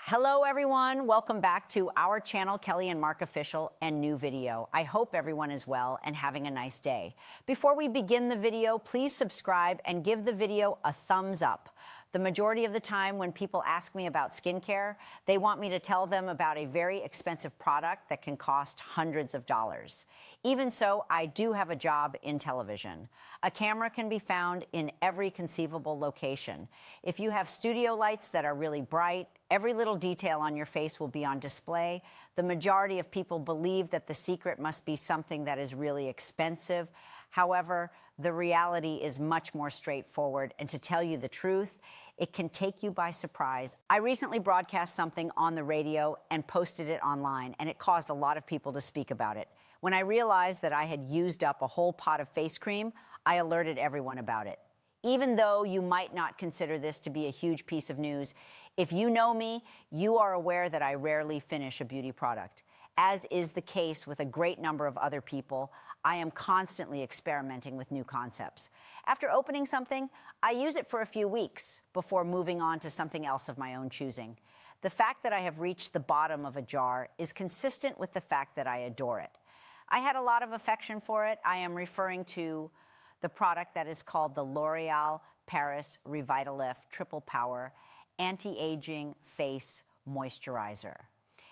Hello everyone, welcome back to our channel, Kelly and Mark Official, and new video. I hope everyone is well and having a nice day. Before we begin the video, please subscribe and give the video a thumbs up. The majority of the time when people ask me about skincare, they want me to tell them about a very expensive product that can cost hundreds of dollars. Even so, I do have a job in television. A camera can be found in every conceivable location. If you have studio lights that are really bright, every little detail on your face will be on display. The majority of people believe that the secret must be something that is really expensive. However, the reality is much more straightforward, and to tell you the truth, it can take you by surprise. I recently broadcast something on the radio and posted it online, and it caused a lot of people to speak about it. When I realized that I had used up a whole pot of face cream, I alerted everyone about it. Even though you might not consider this to be a huge piece of news, if you know me, you are aware that I rarely finish a beauty product. As is the case with a great number of other people, I am constantly experimenting with new concepts. After opening something, I use it for a few weeks before moving on to something else of my own choosing. The fact that I have reached the bottom of a jar is consistent with the fact that I adore it. I had a lot of affection for it. I am referring to the product that is called the L'Oreal Paris Revitalift Triple Power Anti-Aging Face Moisturizer.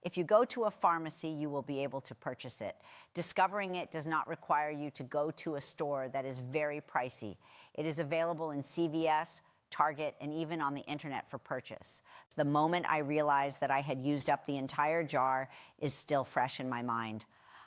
If you go to a pharmacy, you will be able to purchase it. Discovering it does not require you to go to a store that is very pricey. It is available in CVS, Target, and even on the internet for purchase. The moment I realized that I had used up the entire jar is still fresh in my mind.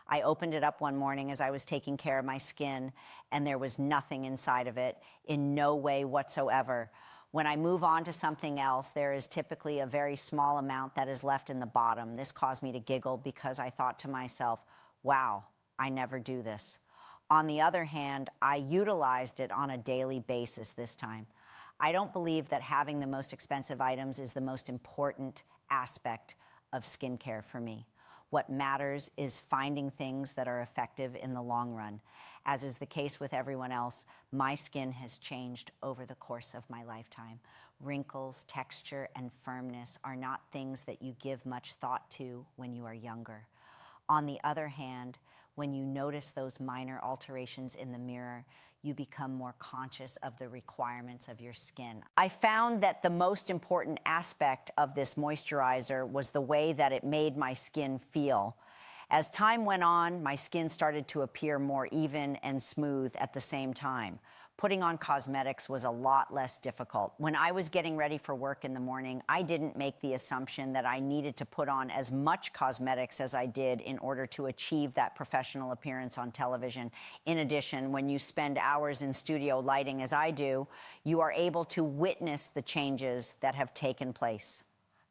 I opened it up one morning as I was taking care of my skin, and there was nothing inside of it, in no way whatsoever. When I move on to something else, there is typically a very small amount that is left in the bottom. This caused me to giggle because I thought to myself, wow, I never do this. On the other hand, I utilized it on a daily basis this time. I don't believe that having the most expensive items is the most important aspect of skincare for me. What matters is finding things that are effective in the long run. As is the case with everyone else, my skin has changed over the course of my lifetime. Wrinkles, texture, and firmness are not things that you give much thought to when you are younger. On the other hand, when you notice those minor alterations in the mirror, you become more conscious of the requirements of your skin. I found that the most important aspect of this moisturizer was the way that it made my skin feel. As time went on, my skin started to appear more even and smooth at the same time. Putting on cosmetics was a lot less difficult. When I was getting ready for work in the morning, I didn't make the assumption that I needed to put on as much cosmetics as I did in order to achieve that professional appearance on television. In addition, when you spend hours in studio lighting as I do, you are able to witness the changes that have taken place.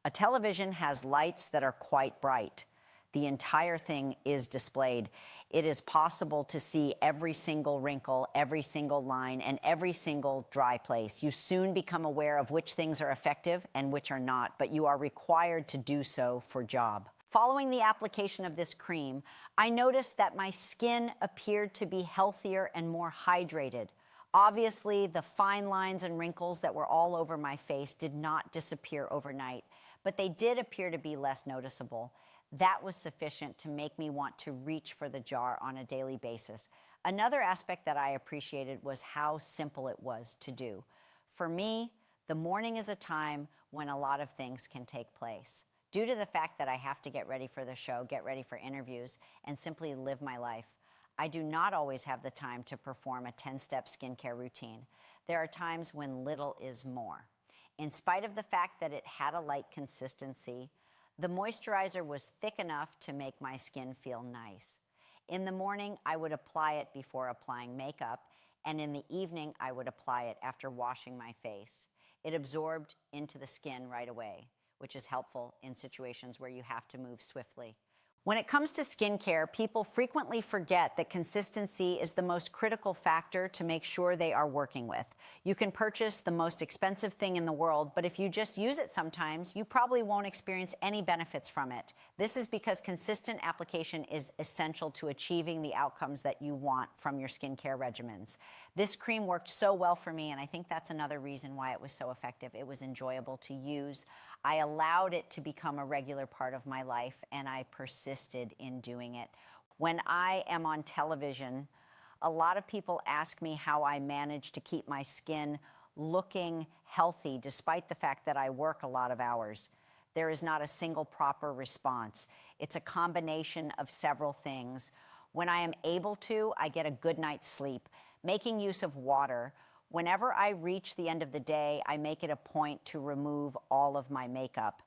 A television has lights that are quite bright. The entire thing is displayed. It is possible to see every single wrinkle, every single line, and every single dry place. You soon become aware of which things are effective and which are not, but you are required to do so for job. Following the application of this cream, I noticed that my skin appeared to be healthier and more hydrated. Obviously, the fine lines and wrinkles that were all over my face did not disappear overnight, but they did appear to be less noticeable. That was sufficient to make me want to reach for the jar on a daily basis. Another aspect that I appreciated was how simple it was to do. For me, the morning is a time when a lot of things can take place. Due to the fact that I have to get ready for the show, get ready for interviews, and simply live my life, I do not always have the time to perform a 10-step skincare routine. There are times when little is more. In spite of the fact that it had a light consistency, the moisturizer was thick enough to make my skin feel nice. In the morning, I would apply it before applying makeup, and in the evening, I would apply it after washing my face. It absorbed into the skin right away, which is helpful in situations where you have to move swiftly. When it comes to skincare, people frequently forget that consistency is the most critical factor to make sure they are working with. You can purchase the most expensive thing in the world, but if you just use it sometimes, you probably won't experience any benefits from it. This is because consistent application is essential to achieving the outcomes that you want from your skincare regimens. This cream worked so well for me, and I think that's another reason why it was so effective. It was enjoyable to use. I allowed it to become a regular part of my life, and I persisted in doing it. When I am on television, a lot of people ask me how I manage to keep my skin looking healthy despite the fact that I work a lot of hours. There is not a single proper response. It's a combination of several things. When I am able to, I get a good night's sleep. Making use of water. Whenever I reach the end of the day, I make it a point to remove all of my makeup.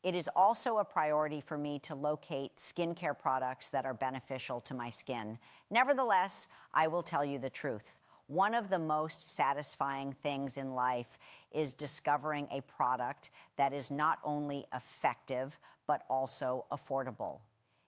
It is also a priority for me to locate skincare products that are beneficial to my skin. Nevertheless, I will tell you the truth. One of the most satisfying things in life is discovering a product that is not only effective, but also affordable.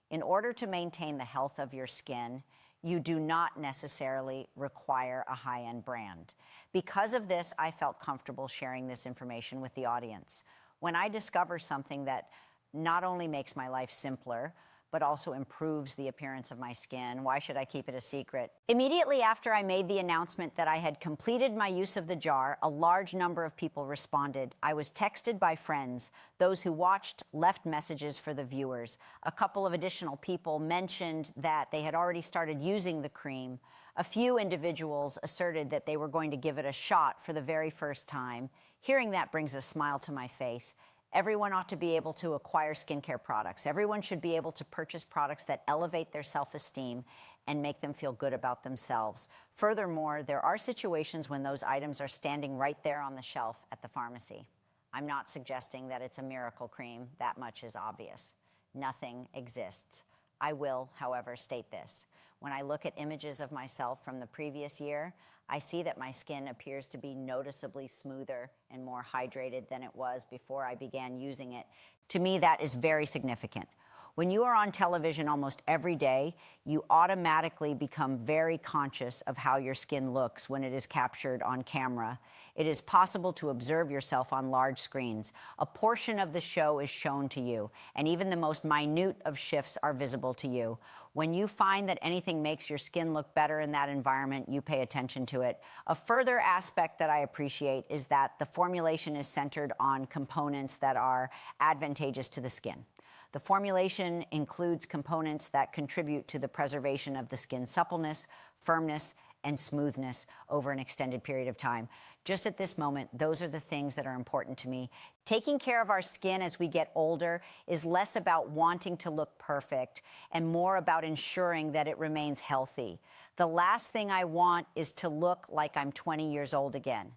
In order to maintain the health of your skin, you do not necessarily require a high-end brand. Because of this, I felt comfortable sharing this information with the audience. When I discover something that not only makes my life simpler, but also improves the appearance of my skin, why should I keep it a secret? Immediately after I made the announcement that I had completed my use of the jar, a large number of people responded. I was texted by friends. Those who watched left messages for the viewers. A couple of additional people mentioned that they had already started using the cream. A few individuals asserted that they were going to give it a shot for the very first time. Hearing that brings a smile to my face. Everyone ought to be able to acquire skincare products. Everyone should be able to purchase products that elevate their self-esteem and make them feel good about themselves. Furthermore, there are situations when those items are standing right there on the shelf at the pharmacy. I'm not suggesting that it's a miracle cream. That much is obvious. Nothing exists. I will, however, state this. When I look at images of myself from the previous year, I see that my skin appears to be noticeably smoother and more hydrated than it was before I began using it. To me, that is very significant. When you are on television almost every day, you automatically become very conscious of how your skin looks when it is captured on camera. It is possible to observe yourself on large screens. A portion of the show is shown to you, and even the most minute of shifts are visible to you. When you find that anything makes your skin look better in that environment, you pay attention to it. A further aspect that I appreciate is that the formulation is centered on components that are advantageous to the skin. The formulation includes components that contribute to the preservation of the skin's suppleness, firmness, and smoothness over an extended period of time. Just at this moment, those are the things that are important to me. Taking care of our skin as we get older is less about wanting to look perfect and more about ensuring that it remains healthy. The last thing I want is to look like I'm 20 years old again.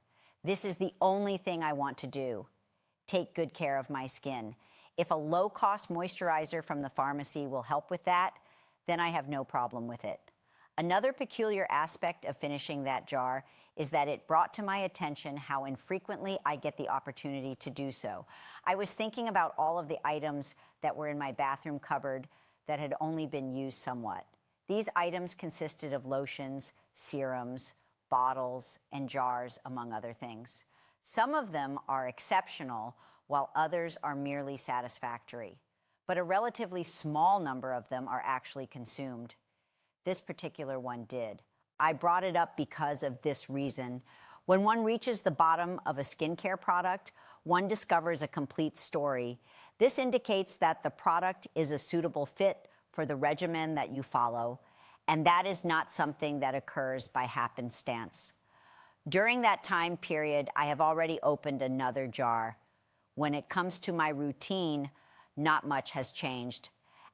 This is the only thing I want to do. Take good care of my skin. If a low-cost moisturizer from the pharmacy will help with that, then I have no problem with it. Another peculiar aspect of finishing that jar is that it brought to my attention how infrequently I get the opportunity to do so. I was thinking about all of the items that were in my bathroom cupboard that had only been used somewhat. These items consisted of lotions, serums, bottles, and jars, among other things. Some of them are exceptional, while others are merely satisfactory. But a relatively small number of them are actually consumed. This particular one did. I brought it up because of this reason. When one reaches the bottom of a skincare product, one discovers a complete story. This indicates that the product is a suitable fit for the regimen that you follow, and that is not something that occurs by happenstance. During that time period, I have already opened another jar. When it comes to my routine, not much has changed.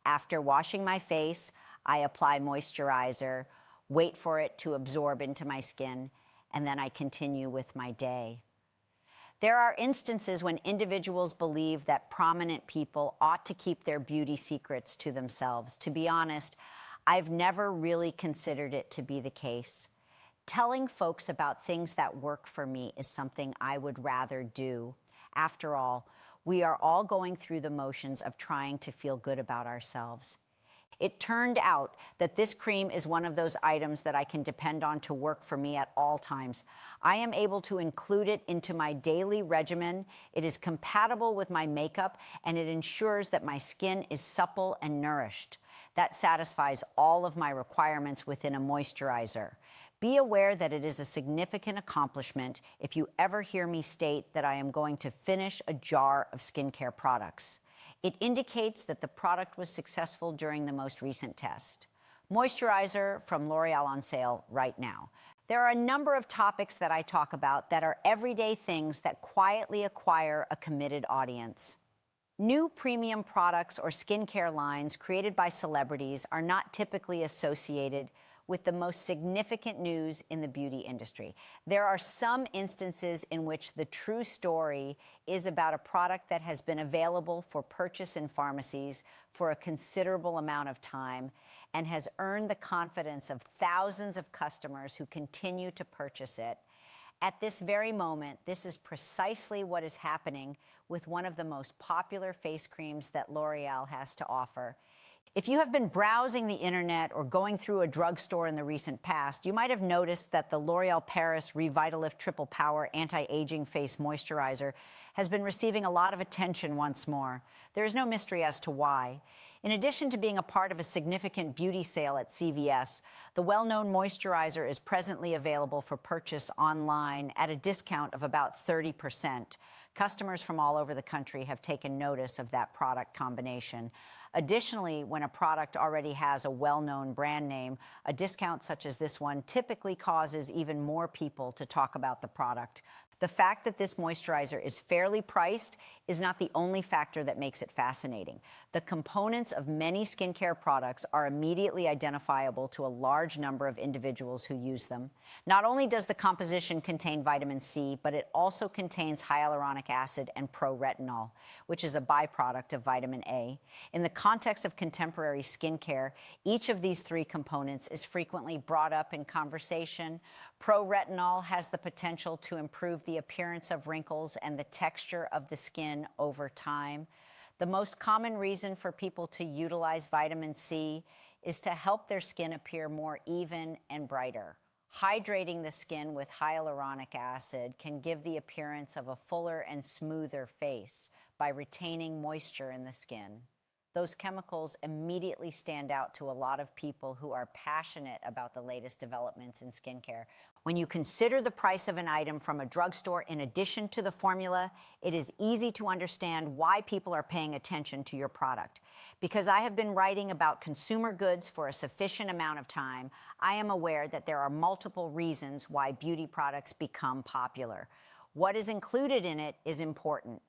After washing my face, I apply moisturizer, wait for it to absorb into my skin, and then I continue with my day. There are instances when individuals believe that prominent people ought to keep their beauty secrets to themselves. To be honest, I've never really considered it to be the case. Telling folks about things that work for me is something I would rather do. After all, we are all going through the motions of trying to feel good about ourselves. It turned out that this cream is one of those items that I can depend on to work for me at all times. I am able to include it into my daily regimen. It is compatible with my makeup, and it ensures that my skin is supple and nourished. That satisfies all of my requirements within a moisturizer. Be aware that it is a significant accomplishment if you ever hear me state that I am going to finish a jar of skincare products. It indicates that the product was successful during the most recent test. Moisturizer from L'Oreal on sale right now. There are a number of topics that I talk about that are everyday things that quietly acquire a committed audience. New premium products or skincare lines created by celebrities are not typically associated with the most significant news in the beauty industry. There are some instances in which the true story is about a product that has been available for purchase in pharmacies for a considerable amount of time and has earned the confidence of thousands of customers who continue to purchase it. At this very moment, this is precisely what is happening with one of the most popular face creams that L'Oreal has to offer. If you have been browsing the internet or going through a drugstore in the recent past, you might have noticed that the L'Oreal Paris Revitalift Triple Power Anti-Aging Face Moisturizer has been receiving a lot of attention once more. There is no mystery as to why. In addition to being a part of a significant beauty sale at CVS, the well-known moisturizer is presently available for purchase online at a discount of about 30%. Customers from all over the country have taken notice of that product combination. Additionally, when a product already has a well-known brand name, a discount such as this one typically causes even more people to talk about the product. The fact that this moisturizer is fairly priced is not the only factor that makes it fascinating. The components of many skincare products are immediately identifiable to a large number of individuals who use them. Not only does the composition contain vitamin C, but it also contains hyaluronic acid and pro-retinol, which is a byproduct of vitamin A. In the context of contemporary skincare, each of these three components is frequently brought up in conversation. Pro-retinol has the potential to improve the appearance of wrinkles and the texture of the skin over time. The most common reason for people to utilize vitamin C is to help their skin appear more even and brighter. Hydrating the skin with hyaluronic acid can give the appearance of a fuller and smoother face by retaining moisture in the skin. Those chemicals immediately stand out to a lot of people who are passionate about the latest developments in skincare. When you consider the price of an item from a drugstore in addition to the formula, it is easy to understand why people are paying attention to your product. Because I have been writing about consumer goods for a sufficient amount of time, I am aware that there are multiple reasons why beauty products become popular. What is included in it is important.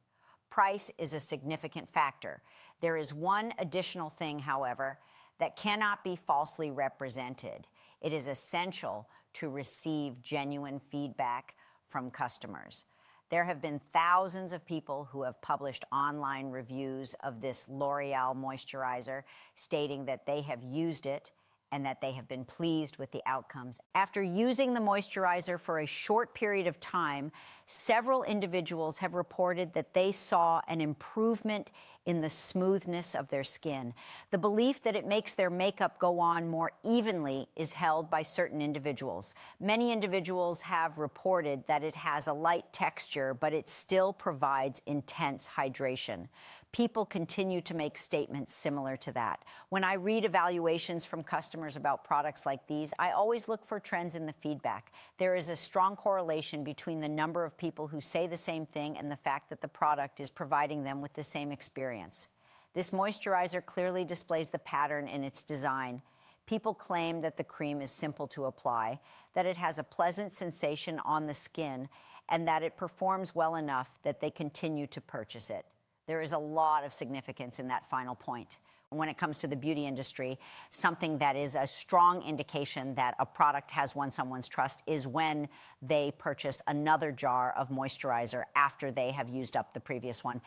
Price is a significant factor. There is one additional thing, however, that cannot be falsely represented. It is essential to receive genuine feedback from customers. There have been thousands of people who have published online reviews of this L'Oreal moisturizer, stating that they have used it and that they have been pleased with the outcomes. After using the moisturizer for a short period of time, several individuals have reported that they saw an improvement in the smoothness of their skin. The belief that it makes their makeup go on more evenly is held by certain individuals. Many individuals have reported that it has a light texture, but it still provides intense hydration. People continue to make statements similar to that. When I read evaluations from customers about products like these, I always look for trends in the feedback. There is a strong correlation between the number of people who say the same thing and the fact that the product is providing them with the same experience. This moisturizer clearly displays the pattern in its design. People claim that the cream is simple to apply, that it has a pleasant sensation on the skin, and that it performs well enough that they continue to purchase it. There is a lot of significance in that final point. When it comes to the beauty industry, something that is a strong indication that a product has won someone's trust is when they purchase another jar of moisturizer after they have used up the previous one.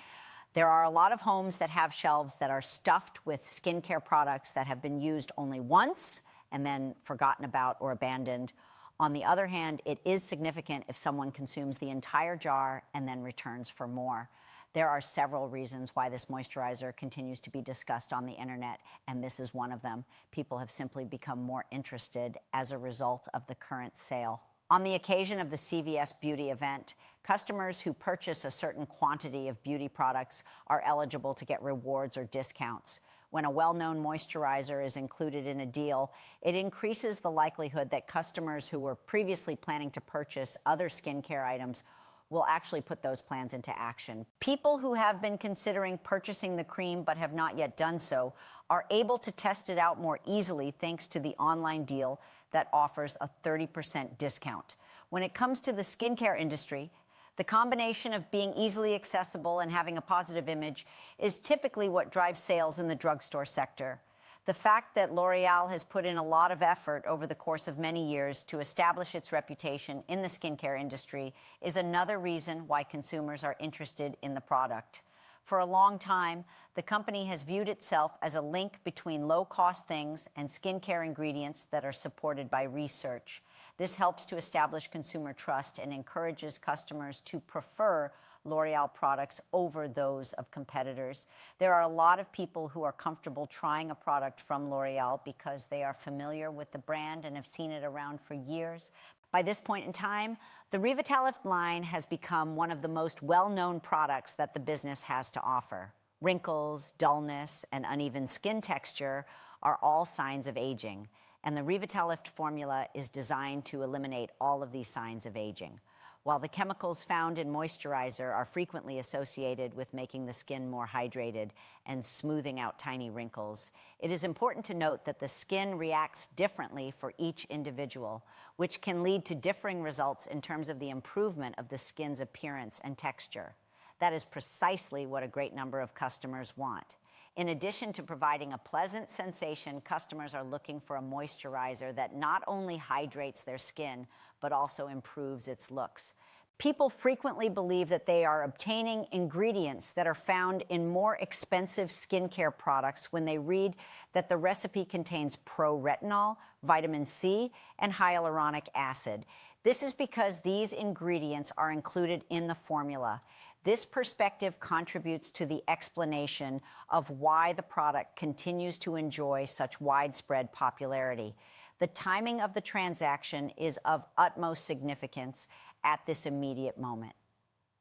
There are a lot of homes that have shelves that are stuffed with skincare products that have been used only once and then forgotten about or abandoned. On the other hand, it is significant if someone consumes the entire jar and then returns for more. There are several reasons why this moisturizer continues to be discussed on the internet, and this is one of them. People have simply become more interested as a result of the current sale. On the occasion of the CVS Beauty event, customers who purchase a certain quantity of beauty products are eligible to get rewards or discounts. When a well-known moisturizer is included in a deal, it increases the likelihood that customers who were previously planning to purchase other skincare items will actually put those plans into action. People who have been considering purchasing the cream but have not yet done so are able to test it out more easily thanks to the online deal that offers a 30% discount. When it comes to the skincare industry, the combination of being easily accessible and having a positive image is typically what drives sales in the drugstore sector. The fact that L'Oreal has put in a lot of effort over the course of many years to establish its reputation in the skincare industry is another reason why consumers are interested in the product. For a long time, the company has viewed itself as a link between low-cost things and skincare ingredients that are supported by research. This helps to establish consumer trust and encourages customers to prefer L'Oreal products over those of competitors. There are a lot of people who are comfortable trying a product from L'Oreal because they are familiar with the brand and have seen it around for years. By this point in time, the Revitalift line has become one of the most well-known products that the business has to offer. Wrinkles, dullness, and uneven skin texture are all signs of aging, and the Revitalift formula is designed to eliminate all of these signs of aging. While the chemicals found in moisturizer are frequently associated with making the skin more hydrated and smoothing out tiny wrinkles, it is important to note that the skin reacts differently for each individual, which can lead to differing results in terms of the improvement of the skin's appearance and texture. That is precisely what a great number of customers want. In addition to providing a pleasant sensation, customers are looking for a moisturizer that not only hydrates their skin, but also improves its looks. People frequently believe that they are obtaining ingredients that are found in more expensive skincare products when they read that the recipe contains pro-retinol, vitamin C, and hyaluronic acid. This is because these ingredients are included in the formula. This perspective contributes to the explanation of why the product continues to enjoy such widespread popularity. The timing of the transaction is of utmost significance at this immediate moment.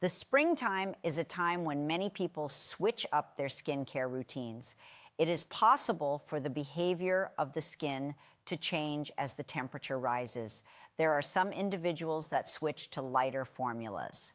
The springtime is a time when many people switch up their skincare routines. It is possible for the behavior of the skin to change as the temperature rises. There are some individuals that switch to lighter formulas.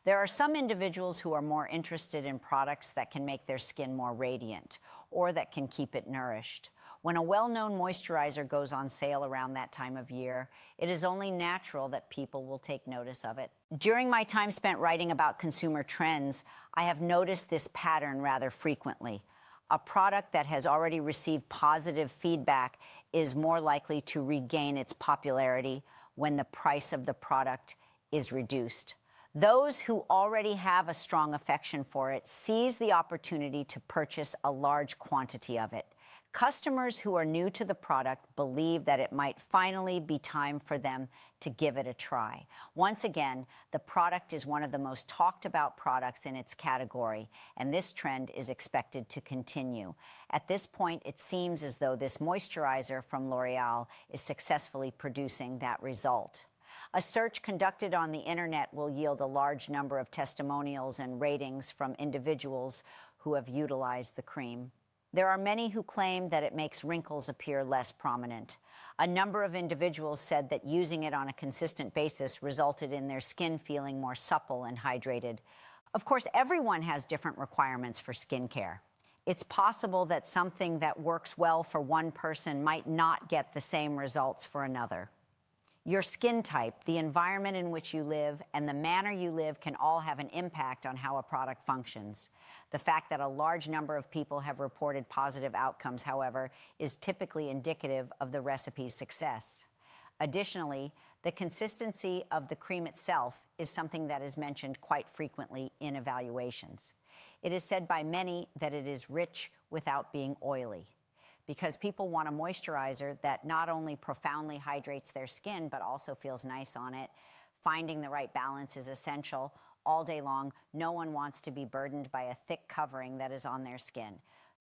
There are some individuals who are more interested in products that can make their skin more radiant or that can keep it nourished. When a well-known moisturizer goes on sale around that time of year, it is only natural that people will take notice of it. During my time spent writing about consumer trends, I have noticed this pattern rather frequently. A product that has already received positive feedback is more likely to regain its popularity when the price of the product is reduced. Those who already have a strong affection for it seize the opportunity to purchase a large quantity of it. Customers who are new to the product believe that it might finally be time for them to give it a try. Once again, the product is one of the most talked about products in its category, and this trend is expected to continue. At this point, it seems as though this moisturizer from L'Oreal is successfully producing that result. A search conducted on the internet will yield a large number of testimonials and ratings from individuals who have utilized the cream. There are many who claim that it makes wrinkles appear less prominent. A number of individuals said that using it on a consistent basis resulted in their skin feeling more supple and hydrated. Of course, everyone has different requirements for skincare. It's possible that something that works well for one person might not get the same results for another. Your skin type, the environment in which you live, and the manner you live can all have an impact on how a product functions. The fact that a large number of people have reported positive outcomes, however, is typically indicative of the recipe's success. Additionally, the consistency of the cream itself is something that is mentioned quite frequently in evaluations. It is said by many that it is rich without being oily, because people want a moisturizer that not only profoundly hydrates their skin, but also feels nice on it. Finding the right balance is essential. All day long, no one wants to be burdened by a thick covering that is on their skin.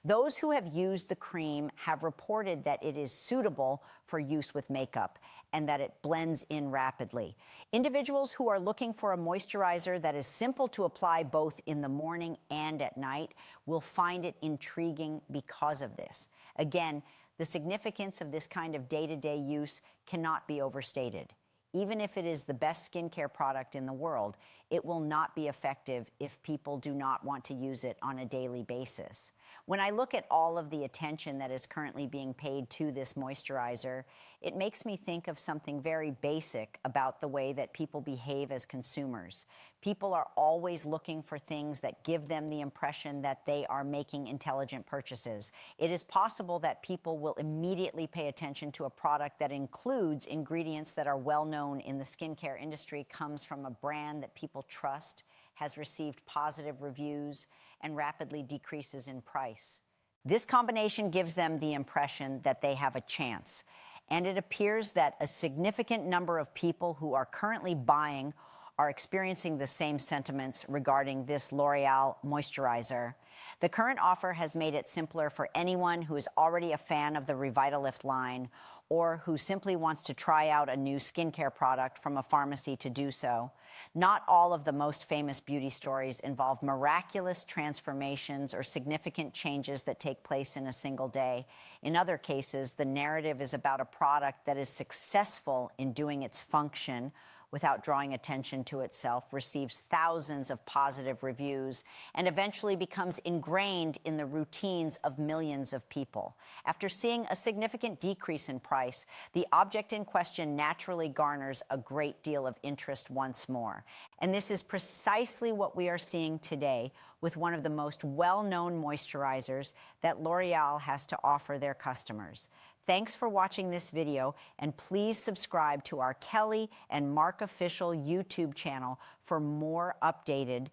Those who have used the cream have reported that it is suitable for use with makeup and that it blends in rapidly. Individuals who are looking for a moisturizer that is simple to apply both in the morning and at night will find it intriguing because of this. Again, the significance of this kind of day-to-day use cannot be overstated. Even if it is the best skincare product in the world, it will not be effective if people do not want to use it on a daily basis. When I look at all of the attention that is currently being paid to this moisturizer, it makes me think of something very basic about the way that people behave as consumers. People are always looking for things that give them the impression that they are making intelligent purchases. It is possible that people will immediately pay attention to a product that includes ingredients that are well known in the skincare industry, comes from a brand that people trust, has received positive reviews, and rapidly decreases in price. This combination gives them the impression that they have a chance. And it appears that a significant number of people who are currently buying are experiencing the same sentiments regarding this L'Oreal moisturizer. The current offer has made it simpler for anyone who is already a fan of the Revitalift line or who simply wants to try out a new skincare product from a pharmacy to do so. Not all of the most famous beauty stories involve miraculous transformations or significant changes that take place in a single day. In other cases, the narrative is about a product that is successful in doing its function without drawing attention to itself, receives thousands of positive reviews, and eventually becomes ingrained in the routines of millions of people. After seeing a significant decrease in price, the object in question naturally garners a great deal of interest once more. And this is precisely what we are seeing today with one of the most well-known moisturizers that L'Oreal has to offer their customers. Thanks for watching this video, and please subscribe to our Kelly and Mark Official YouTube channel for more updated